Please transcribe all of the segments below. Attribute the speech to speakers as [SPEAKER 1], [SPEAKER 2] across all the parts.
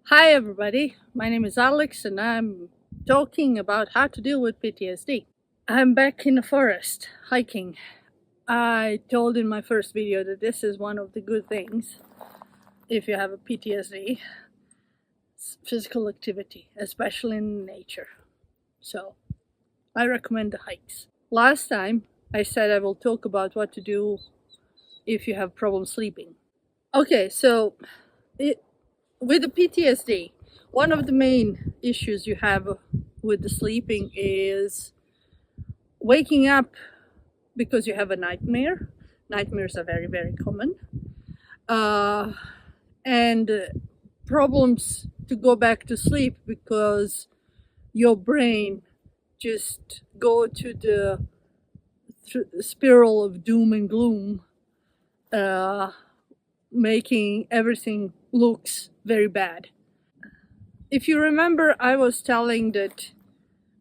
[SPEAKER 1] Hi everybody, my name is Alex and I'm talking about how to deal with PTSD. I'm back in the forest hiking. I told in my first video that this is one of the good things if you have a PTSD, physical activity, especially in nature. So I recommend the hikes. Last time I said I will talk about what to do if you have problem sleeping. Okay, so with the PTSD, one of the main issues you have with the sleeping is waking up because you have a nightmare. Nightmares are very, very common. And problems to go back to sleep because your brain just go to the spiral of doom and gloom, making everything looks very bad. If you remember, I was telling that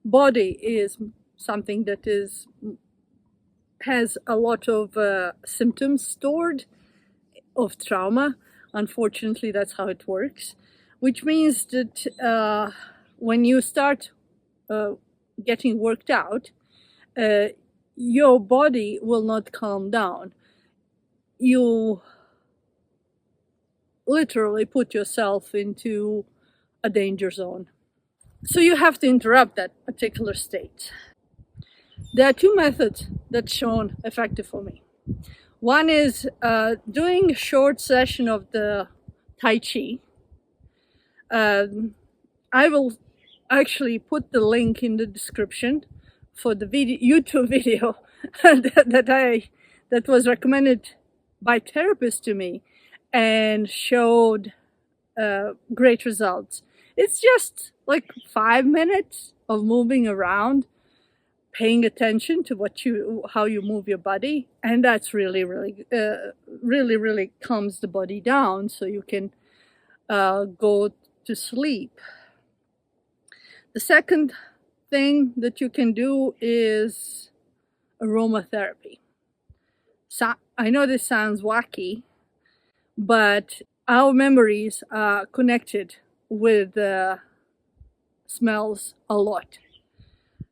[SPEAKER 1] body is something that has a lot of symptoms stored of trauma. Unfortunately, that's how it works, which means that when you start getting worked out, your body will not calm down. You literally put yourself into a danger zone. So you have to interrupt that particular state. There are two methods that's shown effective for me. One is doing a short session of the Tai Chi. I will actually put the link in the description for the YouTube video that was recommended by therapists to me and showed great results. It's just like 5 minutes of moving around, paying attention to how you move your body, and that's really calms the body down so you can go to sleep. The second thing that you can do is aromatherapy. So I know this sounds wacky, but our memories are connected with smells a lot.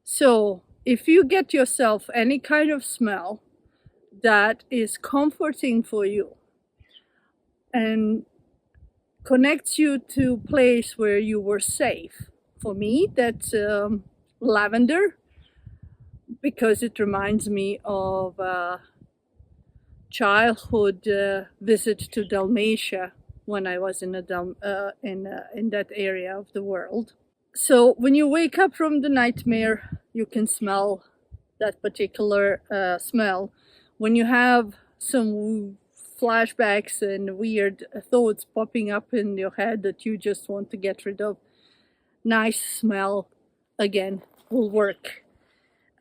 [SPEAKER 1] So if you get yourself any kind of smell that is comforting for you and connects you to a place where you were safe. For me, that's lavender, because it reminds me of a childhood visit to Dalmatia when I was in that area of the world. So when you wake up from the nightmare, you can smell that particular smell. When you have some flashbacks and weird thoughts popping up in your head that you just want to get rid of, nice smell again will work.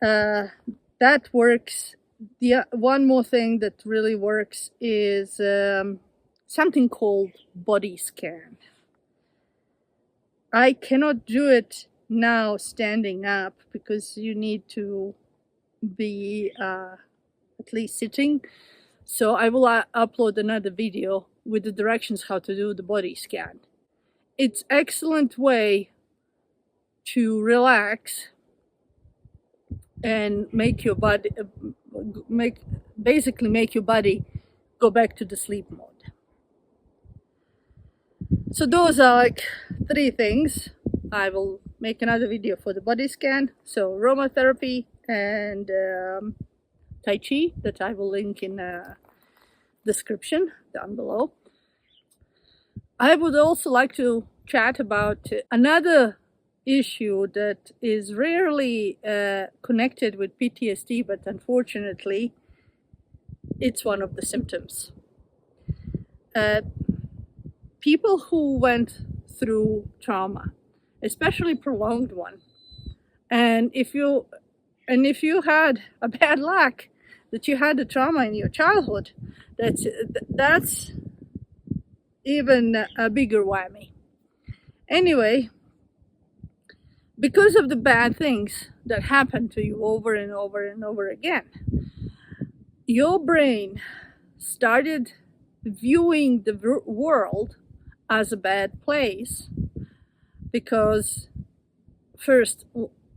[SPEAKER 1] That works. The one more thing that really works is something called body scan. I cannot do it now standing up because you need to be at least sitting. So I will upload another video with the directions how to do the body scan. It's an excellent way to relax and make your body basically make your body go back to the sleep mode. So those are like 3 things. I will make another video for the body scan. So aromatherapy and Tai Chi, that I will link in the description down below. I would also like to chat about another issue that is rarely connected with PTSD, but unfortunately it's one of the symptoms. People who went through trauma, especially prolonged one, and if you had a bad luck that you had a trauma in your childhood, that's even a bigger whammy. Anyway, because of the bad things that happen to you over and over and over again, your brain started viewing the world as a bad place, because first,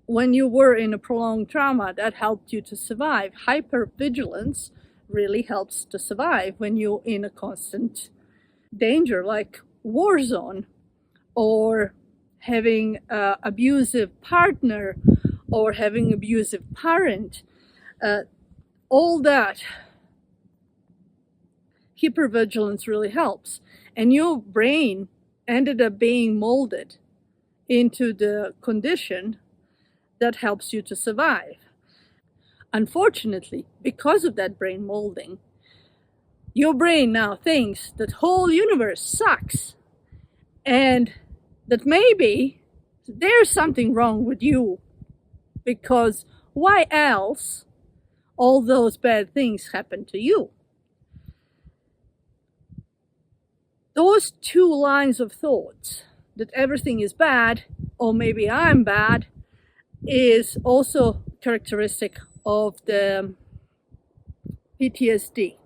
[SPEAKER 1] when you were in a prolonged trauma, that helped you to survive. Hypervigilance really helps to survive when you're in a constant danger, like war zone, or having an abusive partner, or having abusive parent. All that hypervigilance really helps. And your brain ended up being molded into the condition that helps you to survive. Unfortunately, because of that brain molding, your brain now thinks that whole universe sucks, and that maybe there's something wrong with you, because why else all those bad things happen to you? Those two lines of thoughts, that everything is bad, or maybe I'm bad, is also characteristic of the PTSD.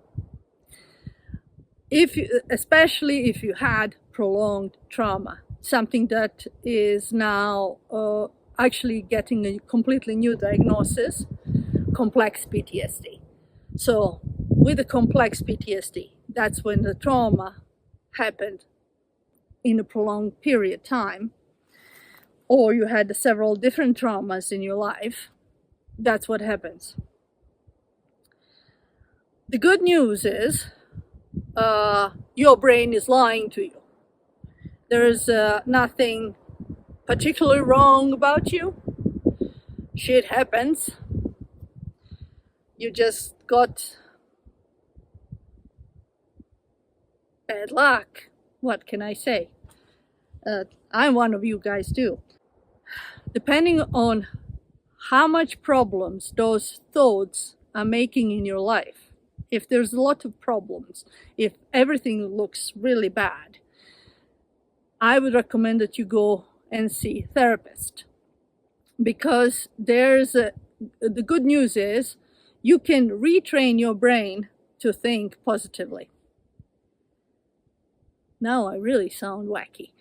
[SPEAKER 1] Especially if you had prolonged trauma, something that is now actually getting a completely new diagnosis, complex PTSD. So with a complex PTSD, that's when the trauma happened in a prolonged period of time, or you had several different traumas in your life. That's what happens. The good news is your brain is lying to you. There is nothing particularly wrong about you. Shit happens. You just got bad luck. What can I say? I'm one of you guys too. Depending on how much problems those thoughts are making in your life, if there's a lot of problems, if everything looks really bad, I would recommend that you go and see a therapist. Because the good news is you can retrain your brain to think positively. Now I really sound wacky.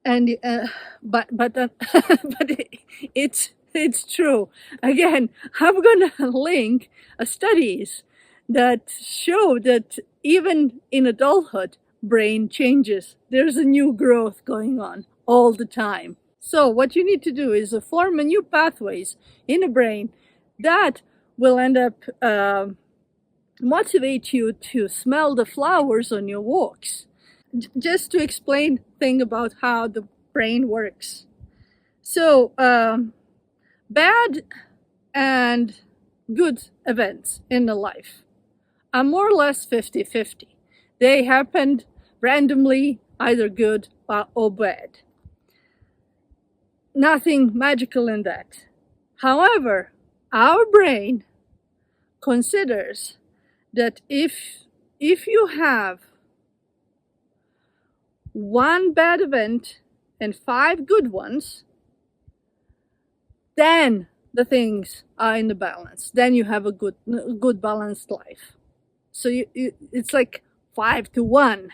[SPEAKER 1] And but it's true. Again, I'm gonna link studies that show that even in adulthood, brain changes. There's a new growth going on all the time. So what you need to do is form a new pathways in the brain that will end up motivate you to smell the flowers on your walks. Just to explain thing about how the brain works. So bad and good events in the life are more or less 50-50. They happened randomly, either good or bad. Nothing magical in that. However, our brain considers that if you have one bad event and 5 good ones, then the things are in the balance. Then you have a good balanced life. So it's like 5 to 1.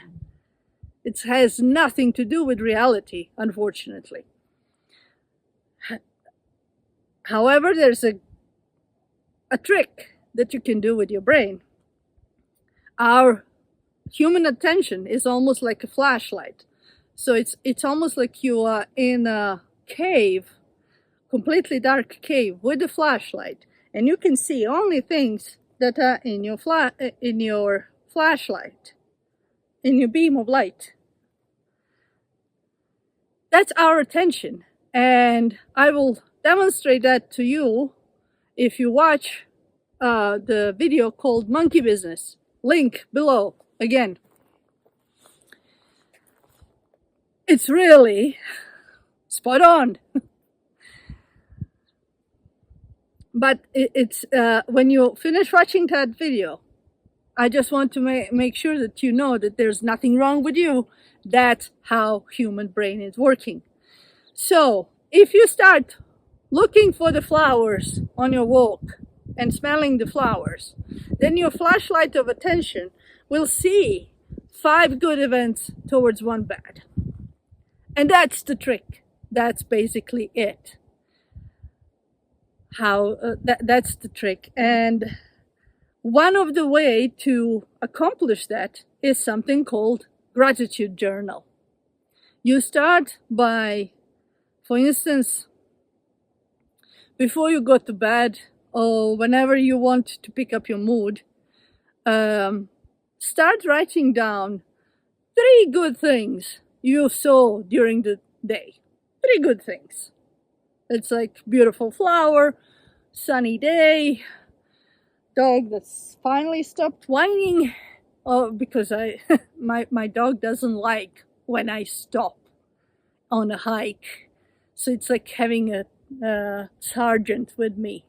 [SPEAKER 1] It has nothing to do with reality, unfortunately. However, there's a trick that you can do with your brain. Our human attention is almost like a flashlight. So it's almost like you are in a cave, completely dark cave with a flashlight, and you can see only things that are in your flashlight, in your beam of light. That's our attention, and I will demonstrate that to you if you watch the video called Monkey Business. Link below again. It's really spot on. But it's when you finish watching that video, I just want to make sure that you know that there's nothing wrong with you. That's how human brain is working. So if you start looking for the flowers on your walk and smelling the flowers, then your flashlight of attention will see 5 good events towards 1 bad. And that's the trick. That's basically it. That's the trick. And one of the way to accomplish that is something called gratitude journal. You start by, for instance, before you go to bed or whenever you want to pick up your mood, start writing down 3 good things you saw during the day. 3 good things. It's like beautiful flower, sunny day, dog that's finally stopped whining. Oh, because my dog doesn't like when I stop on a hike. So it's like having a sergeant with me.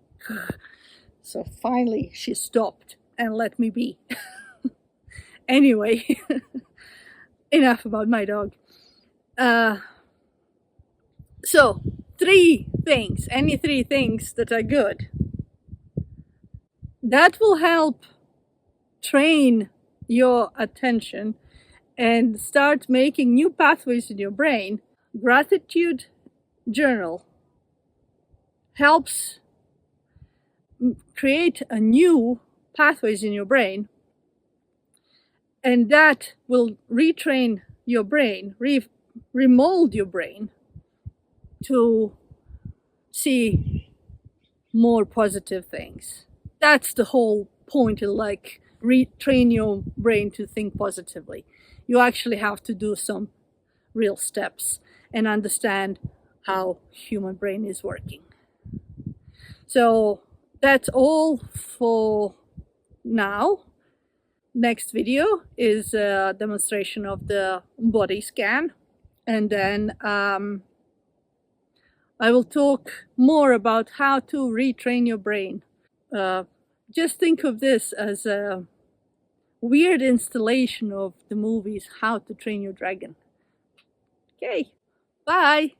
[SPEAKER 1] So finally she stopped and let me be. Anyway, enough about my dog. So 3 things, any 3 things that are good. That will help train your attention and start making new pathways in your brain. Gratitude journal helps create a new pathways in your brain, and that will retrain your brain, remold your brain to see more positive things. That's the whole point, like retrain your brain to think positively. You actually have to do some real steps and understand how human brain is working. So that's all for now. Next video is a demonstration of the body scan, and then I will talk more about how to retrain your brain. Just think of this as a weird installation of the movies How to Train Your Dragon. Okay, bye!